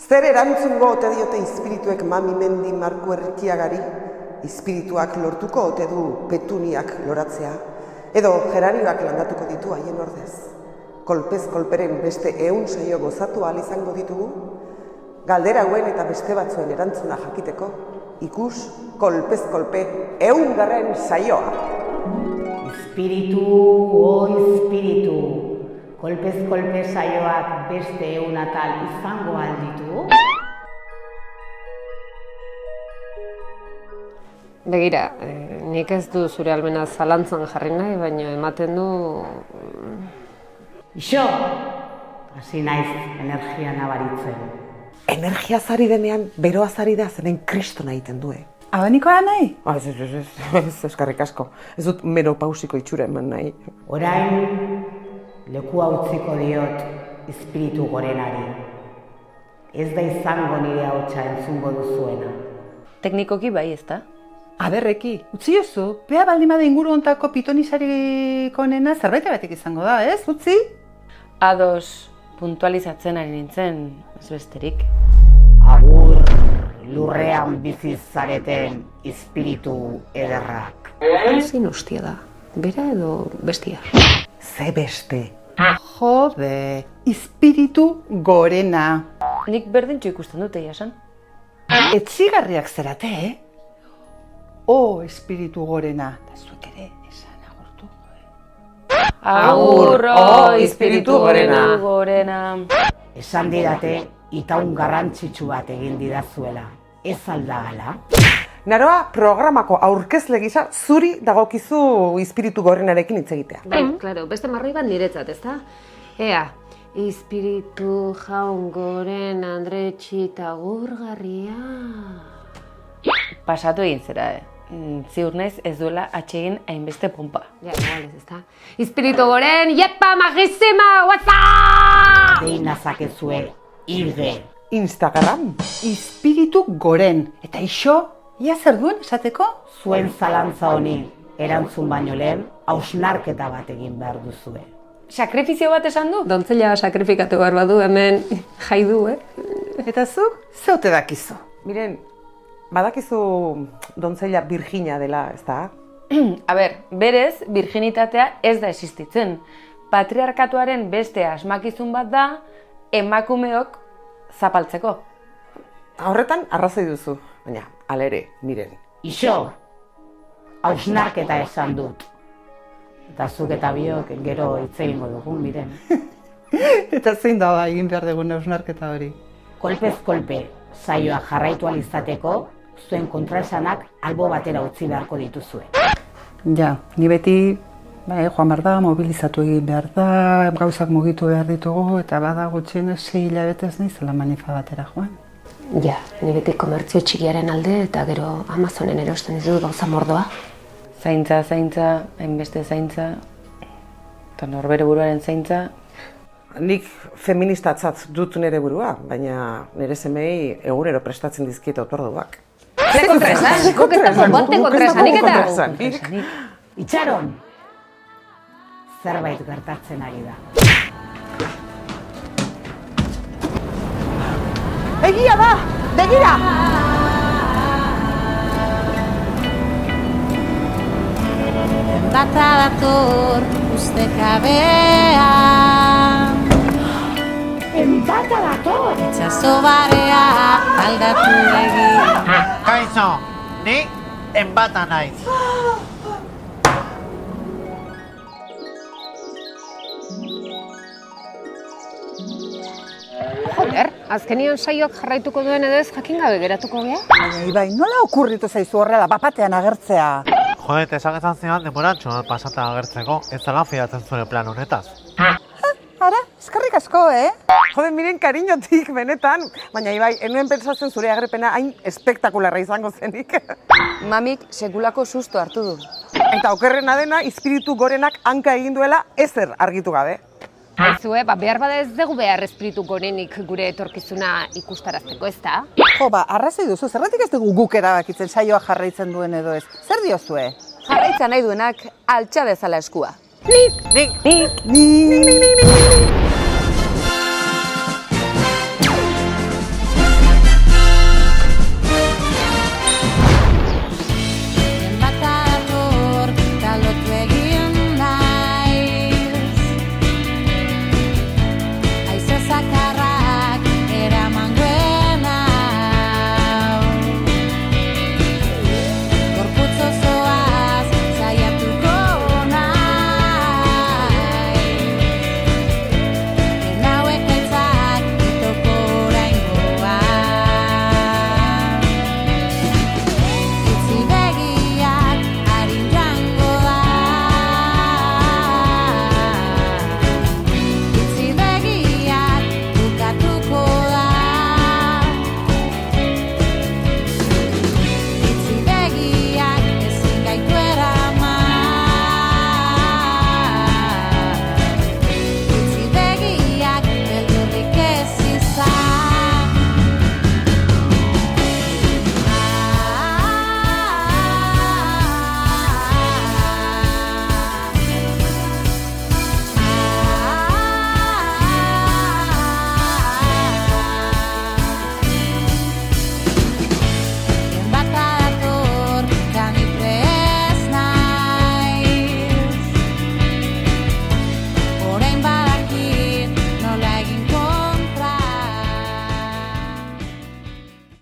Zer erantzungo ote diote izpirituek Mami Mendi Marku Erkiagari, izpirituak lortuko ote du Petuniak loratzea, edo Gerarioak landatuko ditu haien ordez. Kolpez kolperen beste 100 saio gozatu ahal izango ditugu, galdera hauen eta beste batzuen erantzuna jakiteko, ikus kolpez kolpe 100. saioa. Espiritu, espiritu, kolpez kolpe saioak beste 100 atal izango alditu? Begira, nik ez du zure almena zalantzan jarri nahi, baina ematen du... Ixo, hasi naiz energia nabaritzen. Energia zari denean, beroa zari da zenen kristona egiten du, Abanikoa nahi? Ez, eskarrik asko. Ez dut menopausiko itxura eman nahi. Orain, lekua utziko diot espiritu gorenari. Ez da izango nire hautsa entzungo duzuena. Teknikoki bai, ezta? Aberreki, utzi jozu, bea baldimada inguru ontako pitonisariko onena zerbait batek izango da, ez? Utzi? Ados puntualizatzen ari nintzen, ez besterik. Agur, lurrean bizi zareten espiritu ederrak. Zein ustia da, bera edo bestia? Ze beste. Jode, espiritu gorena. Nik berdintxo ikusten dute, jasan? Etzigarriak zerate, espiritu gorena. Eta zuek ere esan agurtu. Agur, espiritu gorena. Esan didate, itaun garrantzitsu bat egin didazuela. Ez aldagala? Naroa, programako aurkezle gisa zuri dagokizu espiritu gorenarekin hitz egitea. Bai, klaro, beste marroi bat niretzat, ezta? Ea, espiritu jaun goren Andre Txitagurgarria. Pasatu egin zera, ziur naiz ez duela atsegin hainbeste pompa. Ja, igual ez, ezta? Espiritu goren, yepa, magizima, WhatsApp! Dein nazakezue, irge. Instagram. Espiritu goren. Eta iso, ia zer duen esateko? Zuen zalantza honi, erantzun baino lehen, hausnarketa bat egin behar duzue. Sakrifizio bat esan du? Dontzela sakrifikatu behar badu hemen jai du, Eta zuk, zeute dakizu. Miren, badakizu dontzella Virginia dela, ez da? A ber, berez, virginitatea ez da existitzen. Patriarkatuaren beste asmakizun bat da, emakumeok zapaltzeko. Horretan arrazoi duzu, baina alere, miren. Ixo, hausnarketa esan dut. Eta zuk eta biok gero hitz egingo dugu, miren. Eta zein da egin behar dugun hausnarketa hori? Kolpez kolpe, saioa jarraitu ahal izateko, zuen kontraesanak albo batera utzi beharko dituzue. Ja, ni beti joan behar da, mobilizatu egin behar da, gauzak mugitu behar ditugu, eta bada gutxienez 6 hilabetez naizela manifa batera joan. Ja, ni beti komertzio txikiaren alde eta gero Amazonen erosten ditut gauza mordoa. Zaintza, hainbeste zaintza, eta norbere buruaren zaintza. Nik feministatzat dut nire burua, baina nire semei egunero prestatzen dizkiet otorduak. Ze kontraesan? Guk ez dago bonte kontraesanik eta? Itxaron! Zerbait gertatzen ari da. Egia da! Begira! Bata dator ustekabean, Enbata dator! itxaso barea aldatu egin. Kaixo, ni enbata naiz. Joder, azkenian saioak jarraituko duen edo ez jakin gabe geratuko gea? Ibai, nola okurritu zaizu horrela bapatean agertzea? Joder, esan ezan zidan demoratxo pasata agertzeko, ez zela fidatzen zure plan honetaz. Ara, eskerrik asko, Jode, miren kariñotik benetan, baina Ibai, enuen pentsatzen zure agerpena hain espektakularra izango zenik. Mamik sekulako susto hartu du. Eta okerrena dena, espiritu gorenak hanka egin duela ezer argitu gabe. Aizue, behar bada ez dugu behar espiritu gorenik gure etorkizuna ikustarazteko, ez da? Jo, arrazoi duzu, zergatik ez dugu guk erabakitzen saioa jarraitzen duen edo ez? Zer diozue? Jarraitza nahi duenak altxa dezala eskua. Nik! Nik!